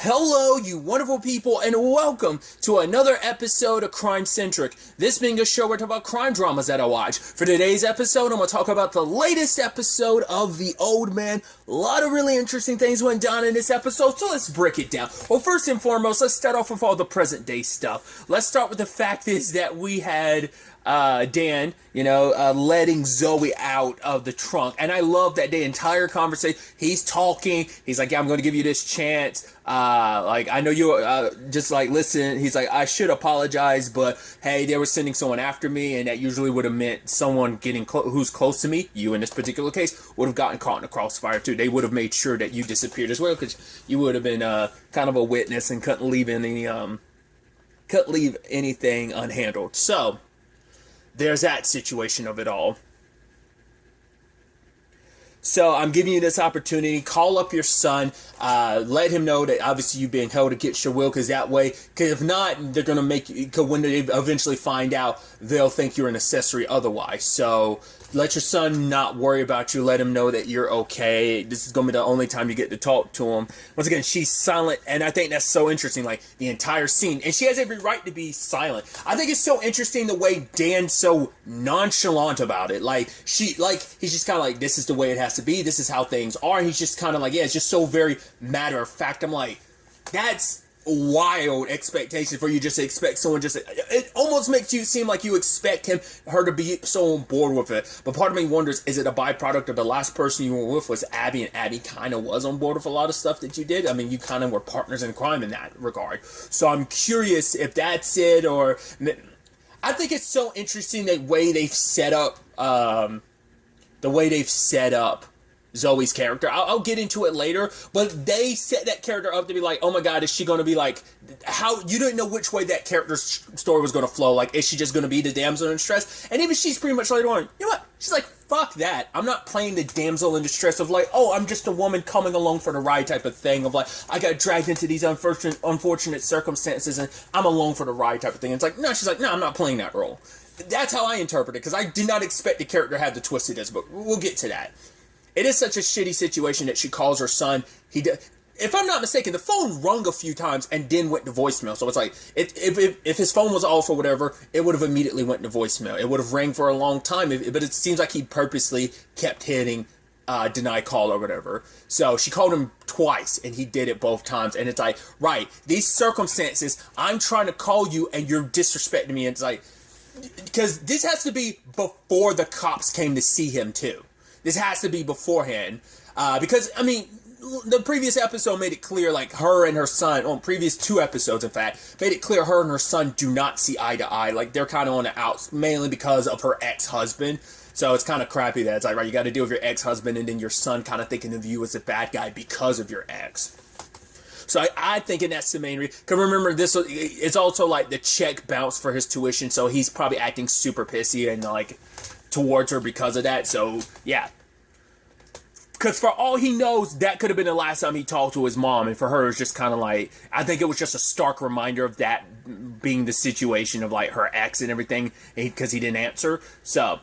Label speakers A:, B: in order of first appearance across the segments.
A: Hello, you wonderful people, and welcome to another episode of Crime Centric. This being a show where I talk about crime dramas that I watch. For today's episode, I'm going to talk about the latest episode of The Old Man. A lot of really interesting things went down in this episode, so let's break it down. Well, first and foremost, let's start off with all the present day stuff. Let's start with the fact is that we had Dan, letting Zoe out of the trunk. And I love that the entire conversation, he's talking, he's like, yeah, I'm going to give you this chance. I know you, listen, he's like, I should apologize, but hey, they were sending someone after me, and that usually would have meant someone getting who's close to me, you in this particular case, would have gotten caught in a crossfire too. They would have made sure that you disappeared as well, because you would have been, kind of a witness and couldn't leave anything unhandled. So, there's that situation of it all. So I'm giving you this opportunity. Call up your son. Let him know that obviously you're being held against your will, because that way, because if not, they're going to make you, because when they eventually find out, they'll think you're an accessory otherwise. So let your son not worry about you. Let him know that you're okay. This is going to be the only time you get to talk to him. Once again, she's silent, and I think that's so interesting, like, the entire scene. And she has every right to be silent. I think it's so interesting the way Dan's so nonchalant about it. He's just kind of like, this is the way it has to be. This is how things are. And he's just kind of like, yeah, it's just so very matter of fact. I'm like, that's wild expectation for you just to expect someone it almost makes you seem like you expect her to be so on board with it. But part of me wonders, is it a byproduct of the last person you were with was Abby, and Abby kind of was on board with a lot of stuff that you did? I mean, you kind of were partners in crime in that regard. So I'm curious if that's it, or I think it's so interesting the way they've set up Zoe's character. I'll get into it later, but they set that character up to be like, oh my god, is she going to be like, how, you didn't know which way that character's story was going to flow. Like, is she just going to be the damsel in distress? And even she's pretty much later on, you know what, she's like, fuck that, I'm not playing the damsel in distress of like, oh, I'm just a woman coming along for the ride type of thing, of like, I got dragged into these unfortunate circumstances and I'm along for the ride type of thing. It's like, no, she's like, no, I'm not playing that role. That's how I interpret it, because I did not expect the character to have the twist it is, but we'll get to that. It is such a shitty situation that she calls her son. If I'm not mistaken, the phone rung a few times and then went to voicemail. So it's like, if his phone was off or whatever, it would have immediately went to voicemail. It would have rang for a long time, but it seems like he purposely kept hitting deny call or whatever. So she called him twice, and he did it both times. And it's like, right, these circumstances, I'm trying to call you and you're disrespecting me. And it's like, because this has to be before the cops came to see him too. This has to be beforehand, because, I mean, the previous episode made it clear, like, her and her son, previous two episodes, in fact, made it clear her and her son do not see eye to eye. Like, they're kind of on the outs, mainly because of her ex-husband. So it's kind of crappy that it's like, right, you got to deal with your ex-husband, and then your son kind of thinking of you as a bad guy because of your ex. So I think that's the main reason. Because remember, it's also, like, the check bounced for his tuition, so he's probably acting super pissy and, like, towards her because of that. So yeah, because for all he knows, that could have been the last time he talked to his mom, and for her it's just kind of like, I think it was just a stark reminder of that being the situation of like her ex and everything, because he didn't answer. So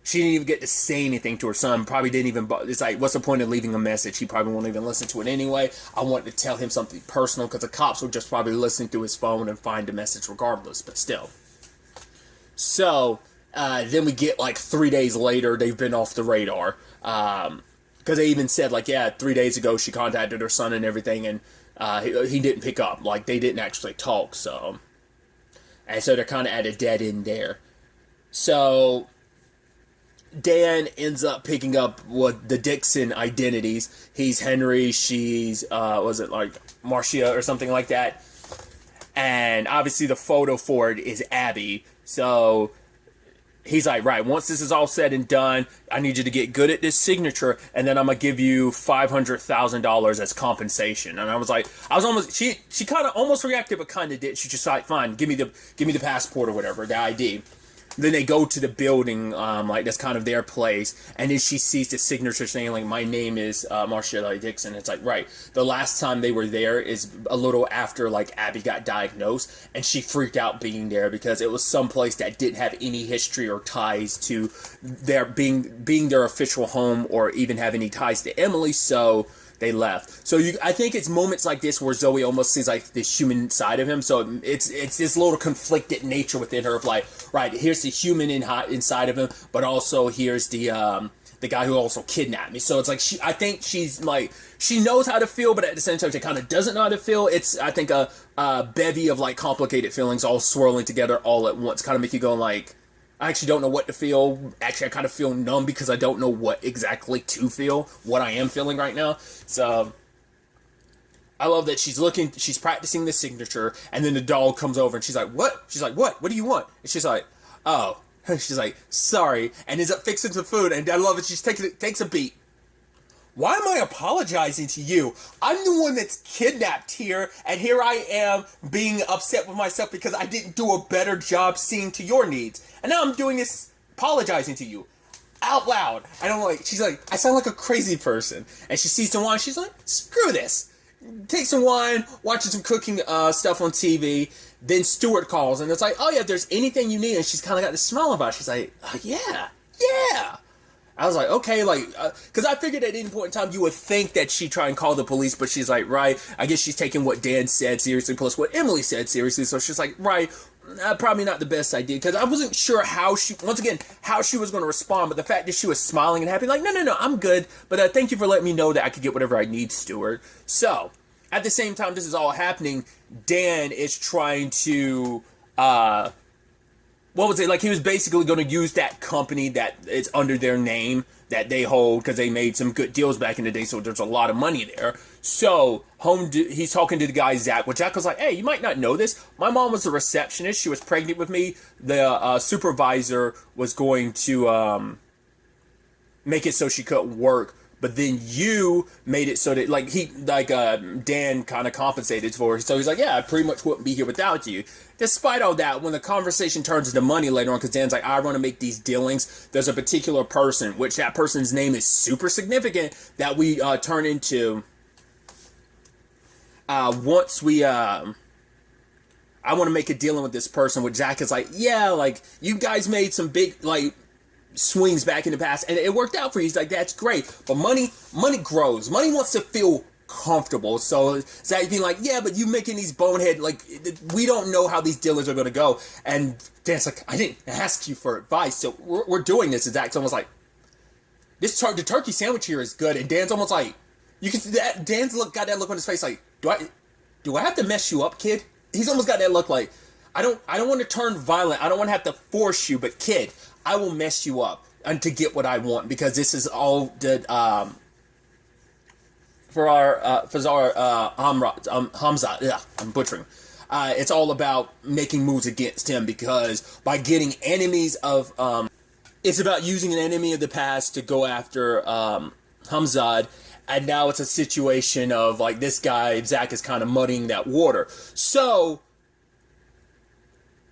A: she didn't even get to say anything to her son. Probably didn't even, it's like, what's the point of leaving a message? He probably won't even listen to it anyway. I wanted to tell him something personal, because the cops will just probably listen through his phone and find the message regardless, but still. So then we get like 3 days later, they've been off the radar. Because they even said, like, yeah, 3 days ago she contacted her son and everything, and he didn't pick up. Like, they didn't actually talk, so. And so they're kind of at a dead end there. So Dan ends up picking up the Dixon identities. He's Henry, she's, was it like Marcia or something like that? And obviously the photo for it is Abby. So he's like, right, once this is all said and done, I need you to get good at this signature, and then I'm going to give you $500,000 as compensation. And I was almost, she kind of almost reacted, but kind of did. She just like, fine, give me the passport or whatever, the ID. Then they go to the building, like that's kind of their place, and then she sees the signature saying, like, my name is Marcia Dixon. It's like, right, the last time they were there is a little after, like, Abby got diagnosed, and she freaked out being there because it was someplace that didn't have any history or ties to their being their official home, or even have any ties to Emily, so they left. So I think it's moments like this where Zoe almost sees like the human side of him. So it's this little conflicted nature within her of like, right, here's the human inside of him, but also here's the guy who also kidnapped me. So it's like I think she's like, she knows how to feel, but at the same time she kind of doesn't know how to feel. It's, I think, a bevy of like complicated feelings all swirling together all at once, kind of make you go like, I actually don't know what to feel. Actually, I kind of feel numb because I don't know what exactly to feel, what I am feeling right now. So I love that she's practicing the signature, and then the dog comes over and she's like, what? She's like, what? What do you want? And she's like, oh. She's like, sorry, and ends up fixing some food, and I love it. She takes a beat. Why am I apologizing to you? I'm the one that's kidnapped here, and here I am being upset with myself because I didn't do a better job seeing to your needs. And now I'm doing this, apologizing to you. Out loud. I don't like, she's like, I sound like a crazy person. And she sees some wine, she's like, screw this. Takes some wine, watching some cooking stuff on TV. Then Stuart calls, and it's like, oh yeah, if there's anything you need. And she's kind of got this smile about it. She's like, oh, yeah. I was like, okay, like, because I figured at any point in time you would think that she'd try and call the police, but she's like, right, I guess she's taking what Dan said seriously, plus what Emily said seriously, so she's like, right, probably not the best idea, because I wasn't sure how she was going to respond, but the fact that she was smiling and happy, like, no, I'm good, but thank you for letting me know that I could get whatever I need, Stuart. So, at the same time this is all happening, Dan is trying to, what was it? Like, he was basically going to use that company that is under their name that they hold because they made some good deals back in the day, so there's a lot of money there. So, he's talking to the guy, Zach, which Zach was like, hey, you might not know this. My mom was a receptionist. She was pregnant with me. The supervisor was going to make it so she couldn't work. But then you made it so that, like, Dan kind of compensated for it. So he's like, yeah, I pretty much wouldn't be here without you. Despite all that, when the conversation turns into money later on, because Dan's like, I want to make these dealings, there's a particular person, which that person's name is super significant, that we turn into once we, I want to make a dealing with this person, which Zach is like, yeah, like, you guys made some big, like, swings back in the past, and it worked out for you. He's like, that's great, but money grows. Money wants to feel comfortable. So Zach being like, yeah, but you making these bonehead, like, we don't know how these dealers are going to go. And Dan's like, I didn't ask you for advice, so we're doing this. And Zach's almost like, the turkey sandwich here is good. And Dan's almost like, you can see that Dan's got that look on his face, like, do I have to mess you up, kid? He's almost got that look like, I don't want to turn violent. I don't want to have to force you, but kid, I will mess you up and to get what I want, because this is all the Hamza. Yeah, I'm butchering. It's all about making moves against him, because by getting enemies of it's about using an enemy of the past to go after Hamzad, and now it's a situation of like this guy Zach is kind of muddying that water. So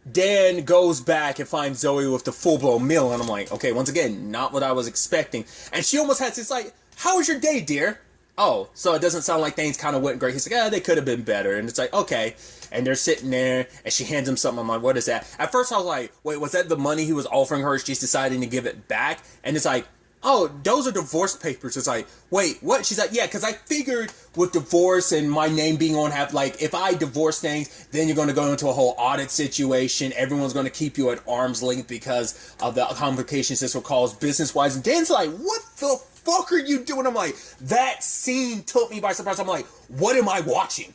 A: Dan goes back and finds Zoe with the full-blown meal, and I'm like, okay, once again, not what I was expecting. And she almost has this like, how was your day, dear? Oh, so it doesn't sound like things kind of went great. He's like, they could have been better. And it's like, okay. And they're sitting there, and she hands him something. I'm like, what is that? At first I was like, wait, was that the money he was offering her? She's deciding to give it back? And it's like, oh, those are divorce papers. It's like, wait, what? She's like, yeah, because I figured with divorce and my name being on like, if I divorce things, then you're going to go into a whole audit situation. Everyone's going to keep you at arm's length because of the complications this will cause business-wise. And Dan's like, what the fuck are you doing? I'm like, that scene took me by surprise. I'm like, what am I watching?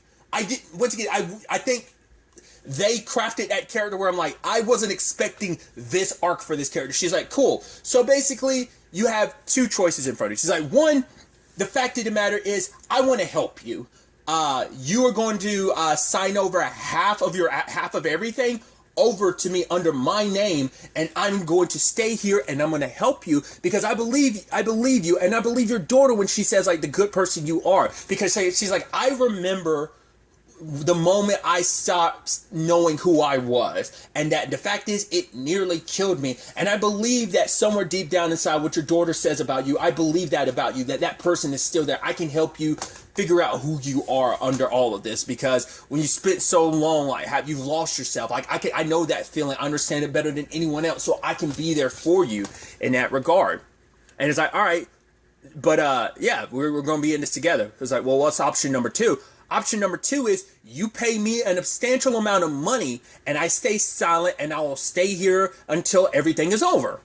A: Once again, I think they crafted that character where I'm like, I wasn't expecting this arc for this character. She's like, cool. So basically, you have two choices in front of you. She's like, one, the fact of the matter is, I want to help you. You are going to sign over half of everything over to me under my name, and I'm going to stay here, and I'm going to help you because I believe you, and I believe your daughter when she says like the good person you are, because she's like, I remember the moment I stopped knowing who I was, and that the fact is it nearly killed me, and I believe that somewhere deep down inside what your daughter says about you, I believe that about you, that person is still there. I can help you figure out who you are under all of this, because when you spent so long, like, you've lost yourself, like, I know that feeling, I understand it better than anyone else, so I can be there for you in that regard. And it's like, all right, But yeah, we're going to be in this together. It was like, well, what's option number two? Option number two is you pay me a substantial amount of money and I stay silent and I will stay here until everything is over.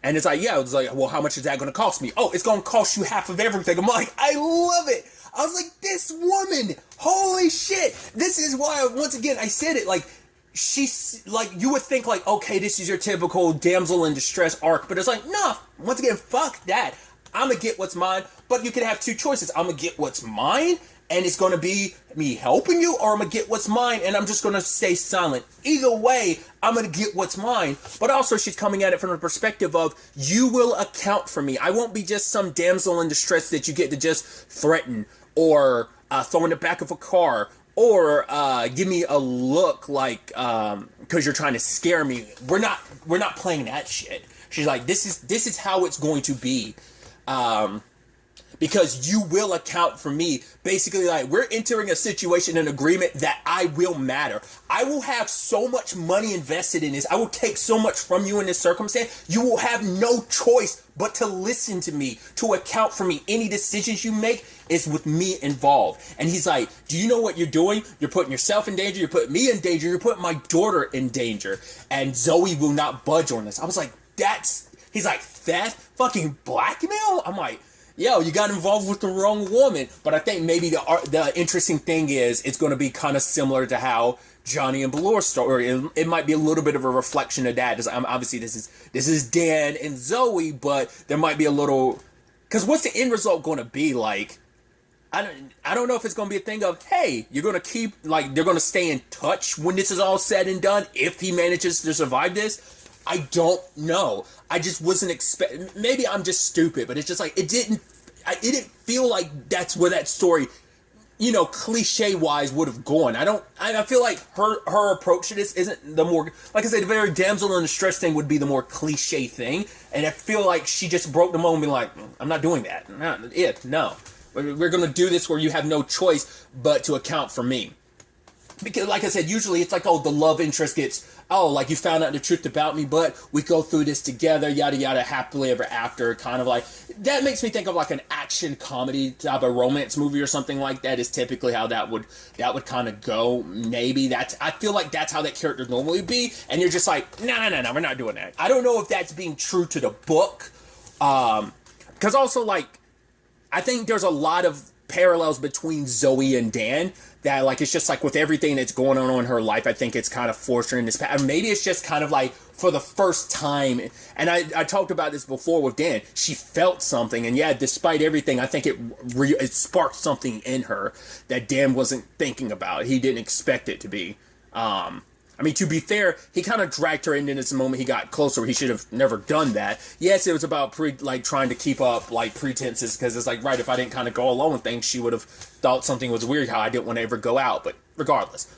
A: And it's like, yeah, it was like, well, how much is that going to cost me? Oh, it's going to cost you half of everything. I'm like, I love it. I was like, this woman, holy shit. This is why, once again, I said it, like, she's, like, you would think, like, okay, this is your typical damsel in distress arc, but it's like, nah, once again, fuck that. I'm going to get what's mine, but you can have two choices. I'm going to get what's mine, and it's going to be me helping you, or I'm going to get what's mine, and I'm just going to stay silent. Either way, I'm going to get what's mine. But also, she's coming at it from the perspective of, you will account for me. I won't be just some damsel in distress that you get to just threaten, or throw in the back of a car, or give me a look like, because you're trying to scare me. We're not playing that shit. She's like, this is how it's going to be. Because you will account for me. Basically, like, we're entering a situation, an agreement that I will matter. I will have so much money invested in this. I will take so much from you in this circumstance. You will have no choice but to listen to me, to account for me. Any decisions you make is with me involved. And he's like, do you know what you're doing? You're putting yourself in danger. You're putting me in danger. You're putting my daughter in danger. And Zoe will not budge on this. I was like, he's like, that fucking blackmail? I'm like, yo, you got involved with the wrong woman. But I think maybe the interesting thing is it's going to be kind of similar to how Johnny and Ballor's story. It might be a little bit of a reflection of that. Obviously, this is Dan and Zoe, but there might be a little, because what's the end result going to be like? I don't know if it's going to be a thing of, hey, you're going to keep, like, they're going to stay in touch when this is all said and done if he manages to survive this. I don't know. I just wasn't maybe I'm just stupid, but it's just like, it didn't feel like that's where that story, you know, cliche wise would have gone. I feel like her approach to this isn't the more, like I said, the very damsel in distress thing would be the more cliche thing. And I feel like she just broke the mold and be like, I'm not doing that. No. We're going to do this where you have no choice but to account for me. Because, like I said, usually it's like, oh, the love interest gets, oh, like, you found out the truth about me, but we go through this together, yada, yada, happily ever after, kind of like, that makes me think of, like, an action comedy type of romance movie or something like that is typically how that would kind of go, maybe. I feel like that's how that character normally be, and you're just like, no, we're not doing that. I don't know if that's being true to the book, because also, like, I think there's a lot of parallels between Zoe and Dan that, like, it's just like with everything that's going on in her life, I think it's kind of forced her in this path. Maybe it's just kind of like for the first time, and I talked about this before with Dan, she felt something, and yeah, despite everything, I think it sparked something in her that Dan wasn't thinking about. He didn't expect it to be. I mean, to be fair, he kind of dragged her into this moment he got closer. He should have never done that. Yes, it was about trying to keep up like pretenses, because it's like, right, if I didn't kind of go along with things, she would have thought something was weird, how I didn't want to ever go out. But regardless,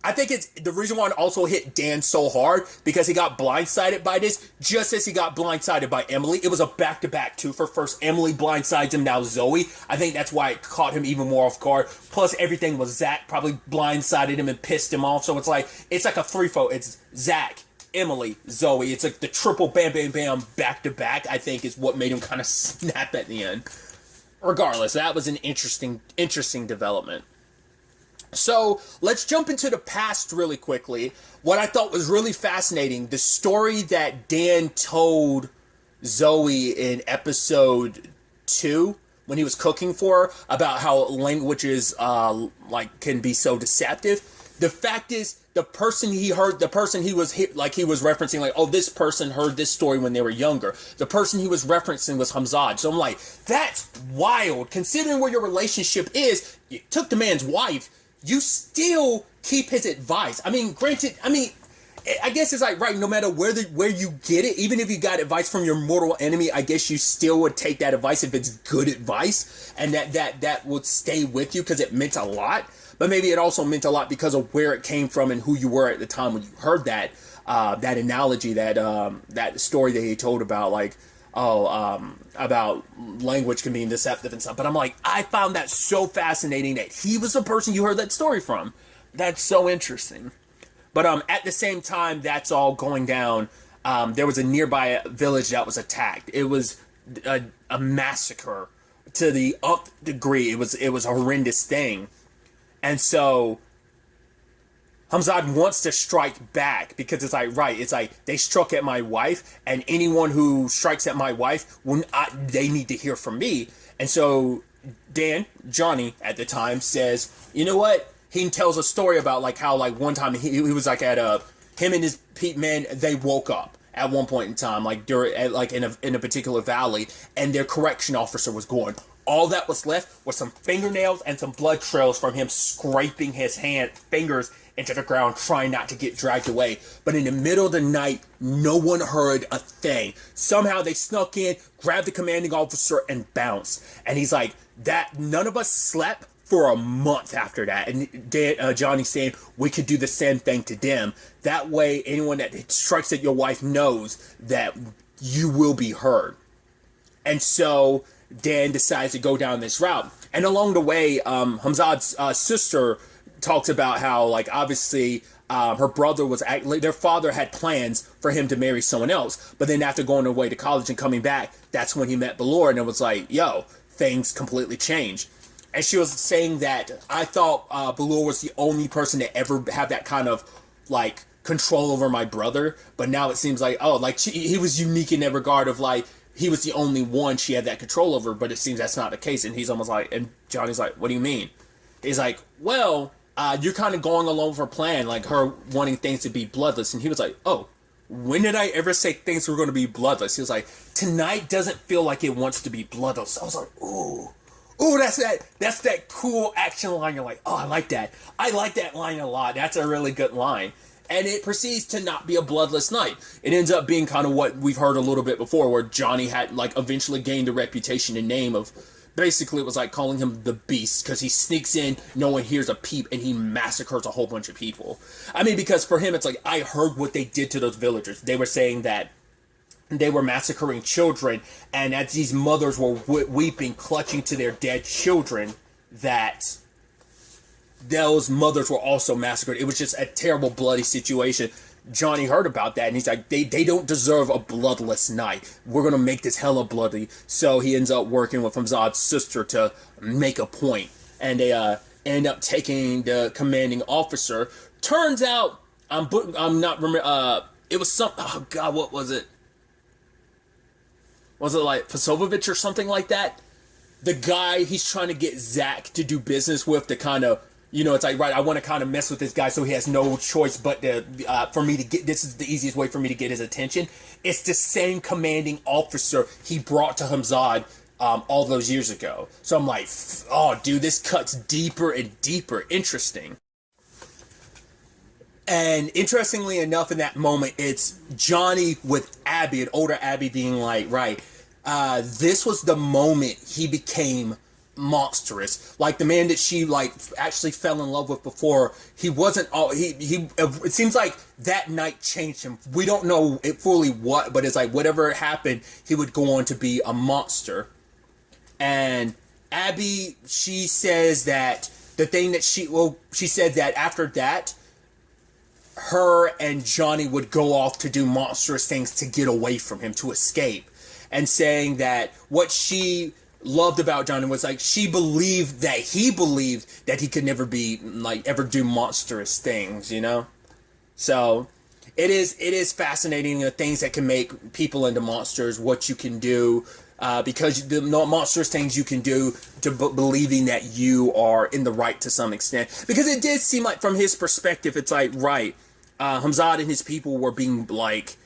A: I think it's the reason why it also hit Dan so hard, because he got blindsided by this, just as he got blindsided by Emily. It was a back-to-back twofer. First, Emily blindsides him, now Zoe. I think that's why it caught him even more off guard. Plus, everything was Zach probably blindsided him and pissed him off. So it's like a threefold. It's Zach, Emily, Zoe. It's like the triple bam, bam, bam, back-to-back, I think, is what made him kind of snap at the end. Regardless, that was an interesting development. So, let's jump into the past really quickly. What I thought was really fascinating, the story that Dan told Zoe in episode 2, when he was cooking for her, about how languages, can be so deceptive. The fact is, the person he was referencing, like, oh, this person heard this story when they were younger. The person he was referencing was Hamzad. So I'm like, that's wild. Considering where your relationship is, you took the man's wife, you still keep his advice. I mean, granted, I guess it's like, right, no matter where you get it, even if you got advice from your mortal enemy, I guess you still would take that advice if it's good advice, and that would stay with you because it meant a lot. But maybe it also meant a lot because of where it came from and who you were at the time when you heard that analogy, that story that he told about, like, about language can be deceptive and stuff. But I'm like, I found that so fascinating that he was the person you heard that story from. That's so interesting. But at the same time, that's all going down. There was a nearby village that was attacked. It was a massacre to the up degree. It was a horrendous thing, and so Hamzad wants to strike back because it's like, right, it's like they struck at my wife, and anyone who strikes at my wife, they need to hear from me. And so Johnny at the time says, you know what? He tells a story about like how like one time he was like at him and his men, they woke up at one point in time, like in a particular valley, and their correction officer was gone. All that was left was some fingernails and some blood trails from him scraping his fingers into the ground, trying not to get dragged away. But in the middle of the night, no one heard a thing. Somehow they snuck in, grabbed the commanding officer, and bounced. And he's like, that none of us slept for a month after that. And Johnny's saying, we could do the same thing to them. That way, anyone that strikes at your wife knows that you will be heard. And so Dan decides to go down this route. And along the way, Hamzad's sister talks about how, like, obviously her brother was their father had plans for him to marry someone else. But then after going away to college and coming back, that's when he met Balor, and it was like, yo, things completely changed. And she was saying that I thought Balor was the only person to ever have that kind of, like, control over my brother. But now it seems like, oh, like, he was unique in that regard of, like, he was the only one she had that control over, but it seems that's not the case. And he's almost like, and Johnny's like, what do you mean? He's like, well, you're kind of going along with her plan, like her wanting things to be bloodless. And he was like, oh, when did I ever say things were going to be bloodless? He was like, tonight doesn't feel like it wants to be bloodless. I was like, ooh, that's that cool action line. You're like, oh, I like that. I like that line a lot. That's a really good line. And it proceeds to not be a bloodless night. It ends up being kind of what we've heard a little bit before, where Johnny had, like, eventually gained a reputation and name of, basically it was like calling him the Beast, because he sneaks in, no one hears a peep, and he massacres a whole bunch of people. I mean, because for him, it's like, I heard what they did to those villagers. They were saying that they were massacring children, and as these mothers were weeping, clutching to their dead children, that those mothers were also massacred. It was just a terrible, bloody situation. Johnny heard about that, and he's like, they don't deserve a bloodless night. We're going to make this hella bloody. So he ends up working with Hamzad's sister to make a point. And they end up taking the commanding officer. Turns out, I'm not remember. It was some, oh God, what was it? Was it like Pasovovich or something like that? The guy he's trying to get Zach to do business with to kind of, you know, it's like, right, I want to kind of mess with this guy so he has no choice but to, for me to get, this is the easiest way for me to get his attention. It's the same commanding officer he brought to Hamzad all those years ago. So I'm like, oh, dude, this cuts deeper and deeper. Interesting. And interestingly enough, in that moment, it's Johnny with Abby, an older Abby, being like, right, this was the moment he became monstrous. Like, the man that she, like, actually fell in love with before, he wasn't all, it seems like that night changed him. We don't know it fully what, but it's like, whatever happened, he would go on to be a monster. And Abby, she says that the thing that she said that after that, her and Johnny would go off to do monstrous things to get away from him, to escape. And saying that what she loved about Johnny was, like, she believed that he believed that he could never be, like, ever do monstrous things, you know? So it is fascinating, the things that can make people into monsters, what you can do, because the monstrous things you can do to believing that you are in the right to some extent. Because it did seem like, from his perspective, it's like, right, Hamzad and his people were being, like,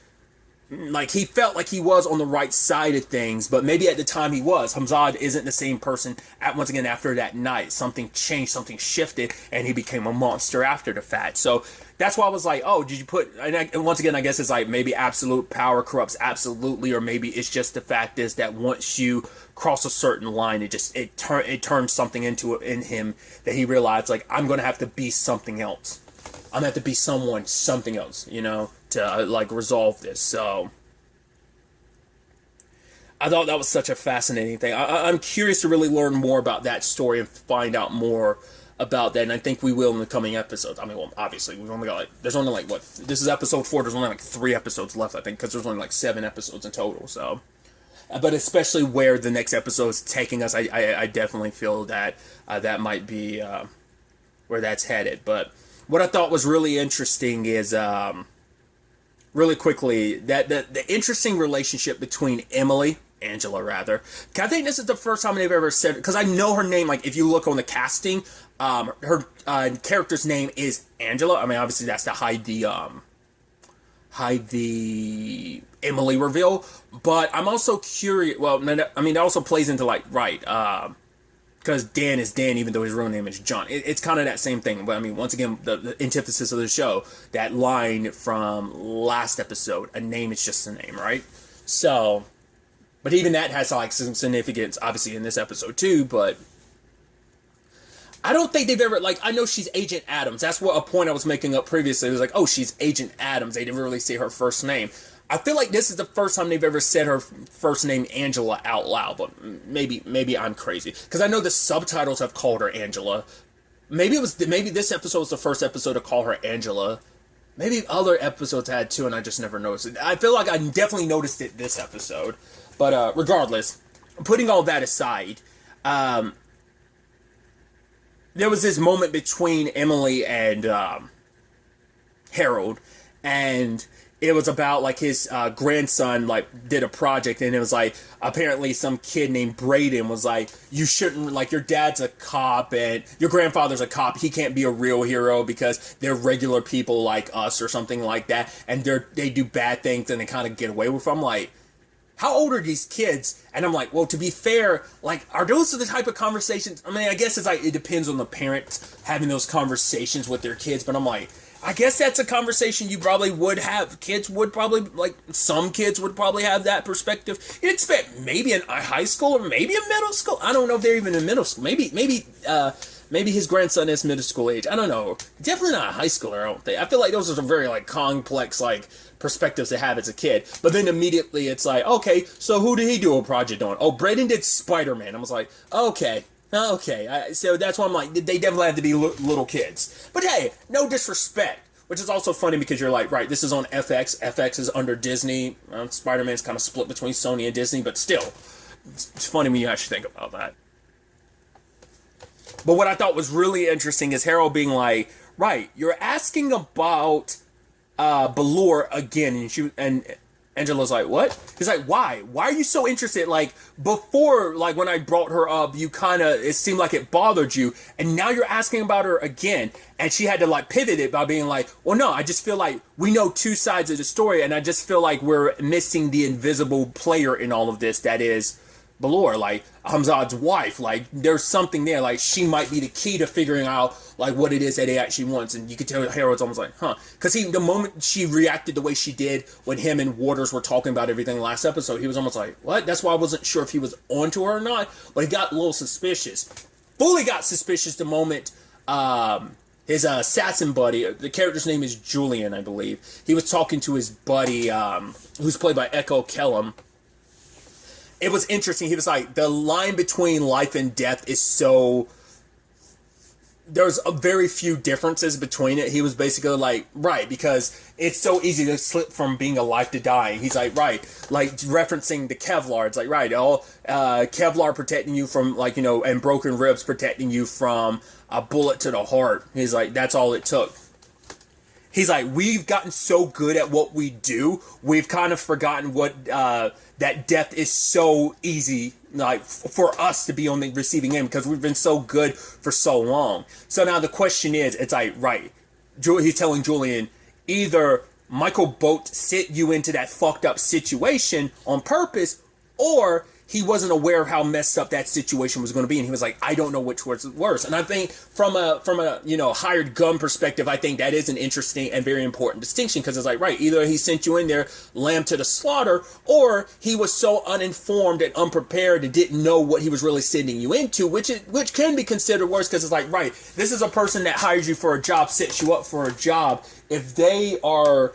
A: he felt like he was on the right side of things, but maybe at the time he was. Hamzad isn't the same person once again after that night. Something changed, something shifted, and he became a monster after the fact. So that's why I was like, oh, did you put, and once again, I guess it's like, maybe absolute power corrupts absolutely, or maybe it's just the fact is that once you cross a certain line, it turns something in him that he realized, like, I'm going to have to be something else. I'm going to have to be something else, you know, to, like, resolve this. So I thought that was such a fascinating thing. I'm curious to really learn more about that story and find out more about that, and I think we will in the coming episodes. I mean, well, obviously, we've only got, like, there's only, like, this is episode 4, there's only, like, 3 episodes left, I think, because there's only, like, 7 episodes in total, so but especially where the next episode is taking us, I definitely feel that that might be where that's headed. But what I thought was really interesting is, really quickly, that the interesting relationship between Angela rather. I think this is the first time they've ever said, because I know her name, like if you look on the casting, her character's name is Angela. I mean, obviously that's to hide the Emily reveal, but I'm also curious. Well, I mean, it also plays into like, right, because Dan is Dan, even though his real name is John. It's kind of that same thing. But I mean, once again, the antithesis of the show, that line from last episode, a name is just a name, right? So, but even that has like some significance, obviously, in this episode too, but I don't think they've ever, like, I know she's Agent Adams. That's what a point I was making up previously. It was like, oh, she's Agent Adams. They didn't really say her first name. I feel like this is the first time they've ever said her first name, Angela, out loud. But maybe I'm crazy, because I know the subtitles have called her Angela. Maybe this episode was the first episode to call her Angela. Maybe other episodes had too, and I just never noticed it. I feel like I definitely noticed it this episode. But regardless, putting all that aside, there was this moment between Emily and Harold, and it was about like his grandson like did a project, and it was like apparently some kid named Braden was like, you shouldn't, like, your dad's a cop and your grandfather's a cop, he can't be a real hero because they're regular people like us or something like that, and they do bad things and they kind of get away with them. Like, how old are these kids? And I'm like, well, to be fair, like, are those the type of conversations? I mean, I guess it's like, it depends on the parents having those conversations with their kids, but I'm like, I guess that's a conversation you probably would have. Kids would probably, like, some kids would probably have that perspective. You'd expect maybe in a high school or maybe a middle school. I don't know if they're even in middle school. Maybe his grandson is middle school age. I don't know. Definitely not a high schooler, I don't think. I feel like those are some very, like, complex, like, perspectives to have as a kid. But then immediately it's like, okay, so who did he do a project on? Oh, Braden did Spider-Man. I was like, okay. So that's why I'm like, they definitely have to be little kids. But hey, no disrespect. Which is also funny because you're like, right, this is on FX. FX is under Disney. Spider-Man's kind of split between Sony and Disney, but still, it's funny when you actually think about that. But what I thought was really interesting is Harold being like, right, you're asking about Ballure again, and Angela's like, what? He's like, why? Why are you so interested? Like, before, like, when I brought her up, it seemed like it bothered you, and now you're asking about her again. And she had to, like, pivot it by being like, well, no, I just feel like we know two sides of the story, and I just feel like we're missing the invisible player in all of this, that is Ballure, like, Hamzad's wife. Like, there's something there, like, she might be the key to figuring out, like, what it is that he actually wants. And you could tell Harold's almost like, huh. Because the moment she reacted the way she did when him and Waters were talking about everything last episode, he was almost like, what? That's why I wasn't sure if he was onto her or not. But he got a little suspicious. Fully got suspicious the moment his assassin buddy, the character's name is Julian, I believe. He was talking to his buddy, who's played by Echo Kellum. It was interesting. He was like, the line between life and death is so... There's a very few differences between it. He was basically like, right, because it's so easy to slip from being alive to dying. He's like, right, like referencing the Kevlar. It's like, right, Kevlar protecting you from, like, you know, and broken ribs protecting you from a bullet to the heart. He's like, that's all it took. He's like, we've gotten so good at what we do, we've kind of forgotten what that death is so easy, like, for us to be on the receiving end, because we've been so good for so long. So now the question is, it's like, right, he's telling Julian, either Michael Boat sent you into that fucked up situation on purpose, or he wasn't aware of how messed up that situation was going to be, and he was like, I don't know which was worse. And I think from a you know, hired gun perspective, I think that is an interesting and very important distinction, because it's like, right, either he sent you in there lamb to the slaughter, or he was so uninformed and unprepared and didn't know what he was really sending you into, which can be considered worse, because it's like, right, this is a person that hires you for a job, sets you up for a job. If they are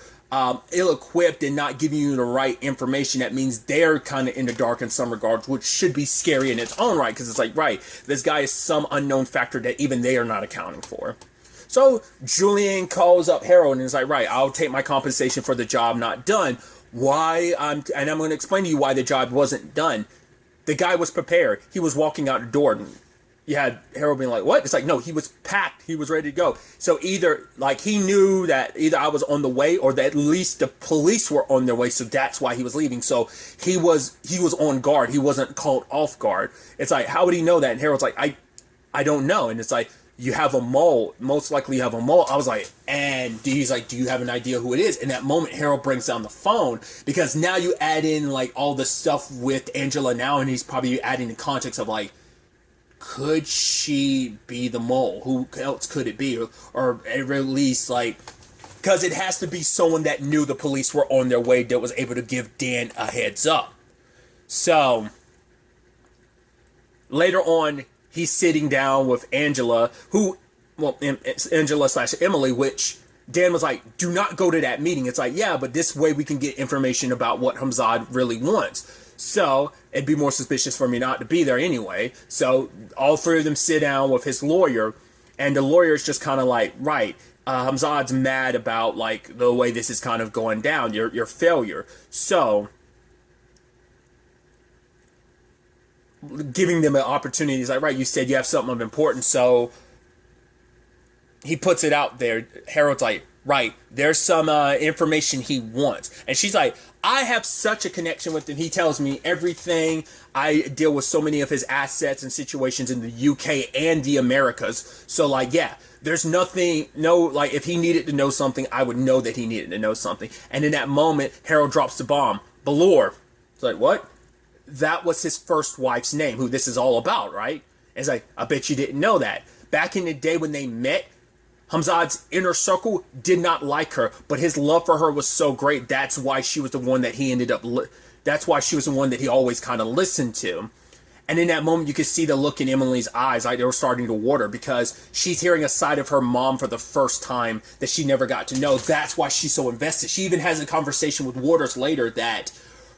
A: ill-equipped and not giving you the right information, that means they're kind of in the dark in some regards, which should be scary in its own right, because it's like, right, this guy is some unknown factor that even they are not accounting for. So Julian calls up Harold and is like, right, I'll take my compensation for the job not done. and I'm going to explain to you why the job wasn't done. The guy was prepared. He was walking out the door, and you had Harold being like, what? It's like, no, he was packed. He was ready to go. So either, like, he knew that either I was on the way or that at least the police were on their way, so that's why he was leaving. So he was on guard. He wasn't caught off guard. It's like, how would he know that? And Harold's like, I don't know. And it's like, you have a mole. Most likely you have a mole. I was like, and he's like, do you have an idea who it is? In that moment, Harold brings down the phone, because now you add in, like, all the stuff with Angela now, and he's probably adding the context of, like, could she be the mole? Who else could it be? Or at least, like, because it has to be someone that knew the police were on their way that was able to give Dan a heads up. So, later on, he's sitting down with Angela, Angela / Emily, which Dan was like, do not go to that meeting. It's like, yeah, but this way we can get information about what Hamzad really wants. So, it'd be more suspicious for me not to be there anyway. So, all three of them sit down with his lawyer, and the lawyer's just kind of like, right, Hamzad's mad about, like, the way this is kind of going down, your failure. So, giving them an opportunity, he's like, right, you said you have something of importance, so he puts it out there. Harold's like, right, there's some information he wants. And she's like, I have such a connection with him. He tells me everything. I deal with so many of his assets and situations in the UK and the Americas. So, like, yeah, there's nothing, like, if he needed to know something, I would know that he needed to know something. And in that moment, Harold drops the bomb. Balor. It's like, what? That was his first wife's name, who this is all about, right? It's like, I bet you didn't know that. Back in the day when they met, Hamzad's inner circle did not like her, but his love for her was so great. That's why she was the one that he that's why she was the one that he always kind of listened to. And in that moment, you could see the look in Emily's eyes, like they were starting to water, because she's hearing a side of her mom for the first time that she never got to know. That's why she's so invested. She even has a conversation with Waters later that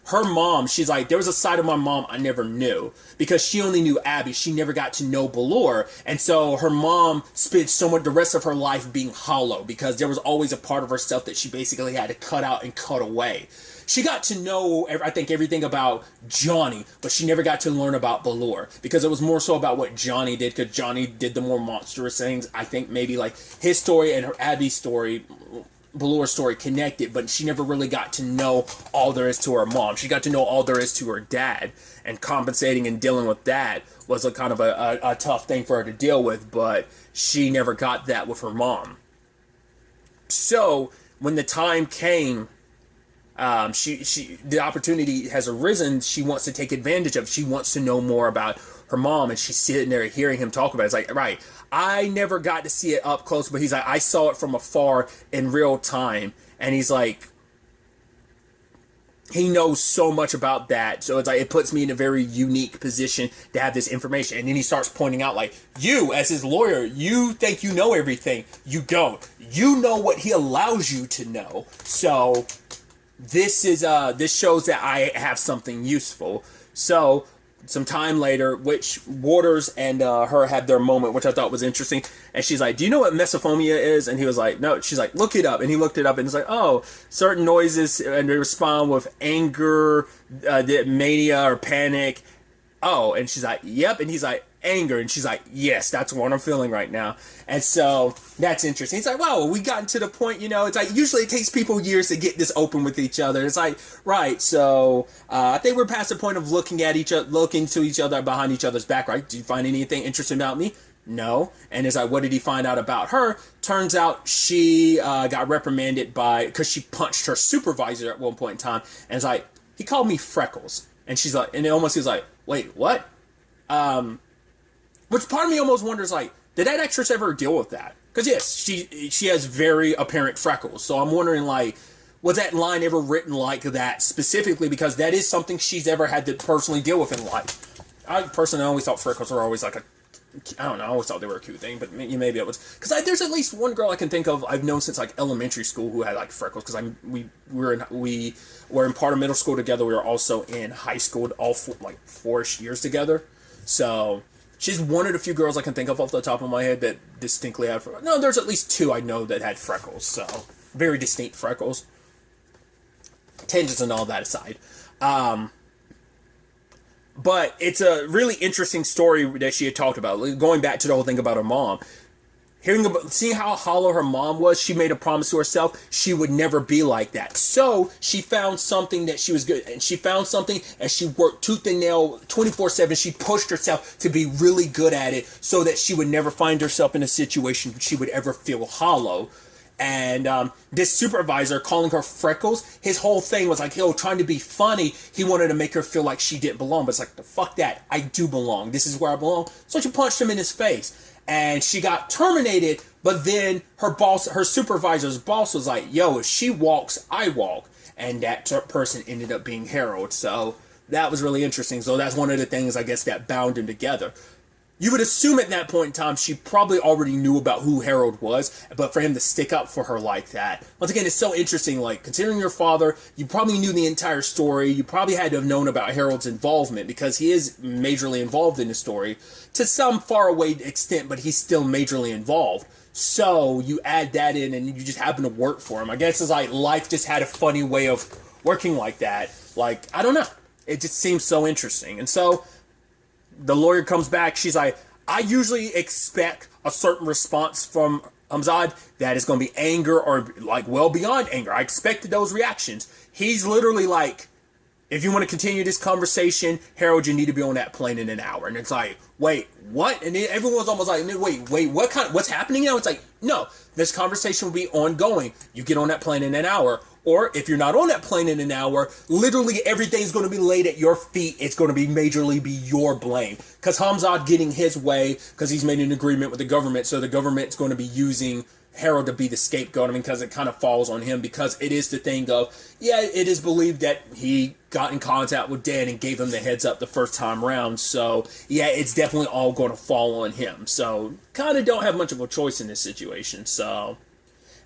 A: her mom, she's like, there was a side of my mom I never knew, because she only knew Abby. She never got to know Balor. And so her mom spent so much the rest of her life being hollow, because there was always a part of herself that she basically had to cut out and cut away. She got to know, I think, everything about Johnny, but she never got to learn about Balor, because it was more so about what Johnny did, because Johnny did the more monstrous things. I think maybe like his story and her Abby's story, Balor's story, connected, but she never really got to know all there is to her mom. She got to know all there is to her dad, and compensating and dealing with that was a kind of a tough thing for her to deal with, but she never got that with her mom. So when the time came, the opportunity has arisen. She wants to take advantage of. She wants to know more about her mom, and she's sitting there hearing him talk about it. It's like, right, I never got to see it up close, but he's like, I saw it from afar in real time, and he's like, he knows so much about that, so it's like, it puts me in a very unique position to have this information. And then he starts pointing out, like, you, as his lawyer, you think you know everything. You don't. You know what he allows you to know. So this shows that I have something useful. So some time later, which Waters and her had their moment, which I thought was interesting. And she's like, do you know what mesophomia is? And he was like, no. She's like, look it up. And he looked it up, and it's like, oh, certain noises, and they respond with anger, mania, or panic. Oh, and she's like, yep. And he's like, anger. And she's like, yes, that's what I'm feeling right now. And so that's interesting. It's like, wow, we gotten to the point, it's like, usually it takes people years to get this open with each other. It's like, right, so I think we're past the point of looking to each other behind each other's back, right? Do you find anything interesting about me? No. And it's like, what did he find out about her? Turns out she got reprimanded because she punched her supervisor at one point in time. And it's like, he called me Freckles. And she's like, and it almost is like, wait, what? Which part of me almost wonders, like, did that actress ever deal with that? Because, yes, she has very apparent freckles. So I'm wondering, like, was that line ever written like that specifically? Because that is something she's ever had to personally deal with in life. I personally always thought freckles were always like I don't know, I always thought they were a cute thing, but maybe it was, because there's at least one girl I can think of I've known since like elementary school who had like freckles, because we were in part of middle school together. We were also in high school, all 4-ish years together. So she's one of the few girls I can think of off the top of my head that distinctly had freckles. No, there's at least two I know that had freckles, so very distinct freckles. tangents and all that aside. But it's a really interesting story that she had talked about. Going back to the whole thing about her mom. Seeing how hollow her mom was, she made a promise to herself she would never be like that. So she found something that she was good, and she found something, and she worked tooth and nail 24/7. She pushed herself to be really good at it, so that she would never find herself in a situation where she would ever feel hollow. And this supervisor calling her Freckles, his whole thing was like, trying to be funny. He wanted to make her feel like she didn't belong, but it's like, fuck that, I do belong. This is where I belong. So she punched him in his face. And she got terminated, but then her supervisor's boss was like, if she walks, I walk. And that person ended up being Harold. So that was really interesting. So that's one of the things, I guess, that bound them together. You would assume at that point in time, she probably already knew about who Harold was, but for him to stick up for her like that. Once again, it's so interesting, like, considering your father, you probably knew the entire story, you probably had to have known about Harold's involvement, because he is majorly involved in the story, to some faraway extent, but he's still majorly involved. So, you add that in, and you just happen to work for him. I guess it's like, life just had a funny way of working like that. Like, I don't know. It just seems so interesting. And so, the lawyer comes back. She's like, I usually expect a certain response from Hamzad that is going to be anger or like well beyond anger. I expected those reactions. He's literally like, if you want to continue this conversation, Harold, you need to be on that plane in an hour. And it's like, wait, what? And then everyone's almost like, wait, what's happening now? It's like, no, this conversation will be ongoing. You get on that plane in an hour. Or if you're not on that plane in an hour, literally everything's going to be laid at your feet. It's going to be majorly be your blame. Because Hamzad getting his way, because he's made an agreement with the government, so the government's going to be using Harold to be the scapegoat. I mean, because it kind of falls on him, because it is the thing of, it is believed that he got in contact with Dan and gave him the heads up the first time around. So, it's definitely all going to fall on him. So, kind of don't have much of a choice in this situation. So,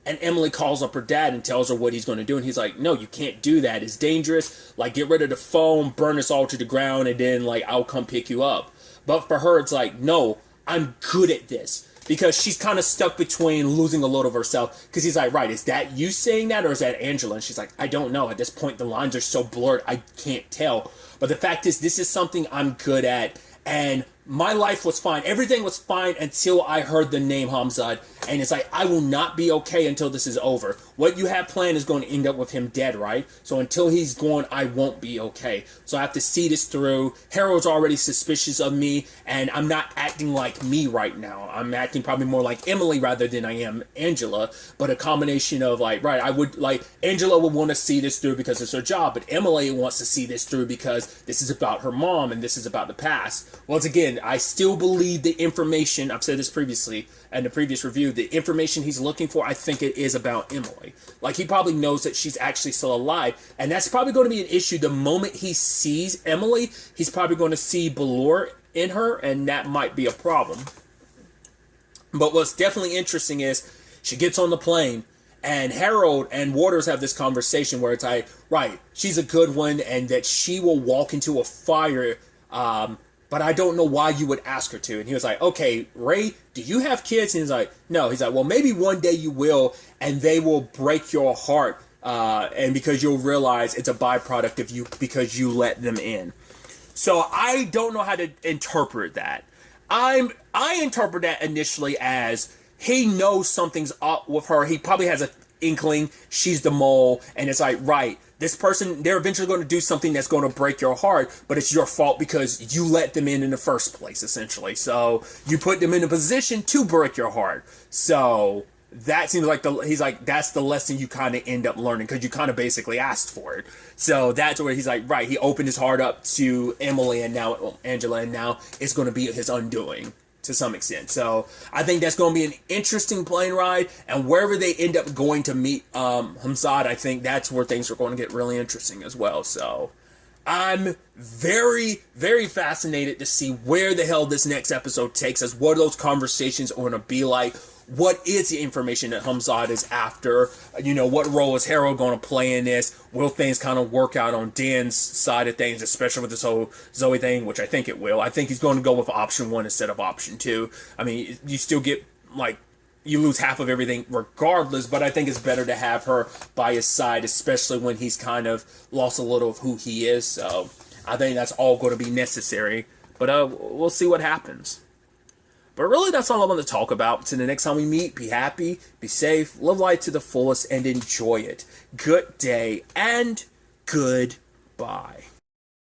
A: and Emily calls up her dad and tells her what he's going to do. And he's like, no, you can't do that. It's dangerous. Like, get rid of the phone, burn us all to the ground, and then, like, I'll come pick you up. But for her, it's like, no, I'm good at this. Because she's kind of stuck between losing a load of herself. Because he's like, right, is that you saying that or is that Angela? And she's like, I don't know. At this point, the lines are so blurred, I can't tell. But the fact is, this is something I'm good at. And my life was fine. Everything was fine until I heard the name Hamzad. And it's like, I will not be okay until this is over. What you have planned is going to end up with him dead, right? So until he's gone, I won't be okay. So I have to see this through. Harold's already suspicious of me, and I'm not acting like me right now. I'm acting probably more like Emily rather than I am Angela. But a combination of like, right, I would like, Angela would want to see this through because it's her job, but Emily wants to see this through because this is about her mom and this is about the past. Once again, I still believe the information, I've said this previously in the previous review, the information he's looking for, I think it is about Emily. Like, he probably knows that she's actually still alive, and that's probably going to be an issue. The moment he sees Emily, he's probably going to see Balor in her, and that might be a problem. But what's definitely interesting is she gets on the plane, and Harold and Waters have this conversation where it's like, right, she's a good one, and that she will walk into a fire, but I don't know why you would ask her to. And he was like, okay, Ray, do you have kids? And he's like, no. He's like, well, maybe one day you will, and they will break your heart, and because you'll realize it's a byproduct of you, because you let them in. So I don't know how to interpret that. I interpret that initially as he knows something's up with her. He probably has an inkling she's the mole, and it's like, right, this person, they're eventually going to do something that's going to break your heart, but it's your fault because you let them in the first place, essentially. So you put them in a position to break your heart. So that seems like he's like, that's the lesson you kind of end up learning because you kind of basically asked for it. So that's where he's like, right, he opened his heart up to Emily and now Angela, and now it's going to be his undoing to some extent. So I think that's going to be an interesting plane ride, and wherever they end up going to meet Hamzad, I think that's where things are going to get really interesting as well. So I'm very, very fascinated to see where the hell this next episode takes us. What those conversations are going to be like. What is the information that Hamzad is after? You know, what role is Harold going to play in this? Will things kind of work out on Dan's side of things, especially with this whole Zoe thing, which I think it will. I think he's going to go with option 1 instead of option 2. I mean, you still get, like, you lose half of everything regardless, but I think it's better to have her by his side, especially when he's kind of lost a little of who he is. So I think that's all going to be necessary. But we'll see what happens. But really, that's all I want to talk about. Till the next time we meet, be happy, be safe, live life to the fullest, and enjoy it. Good day, and goodbye.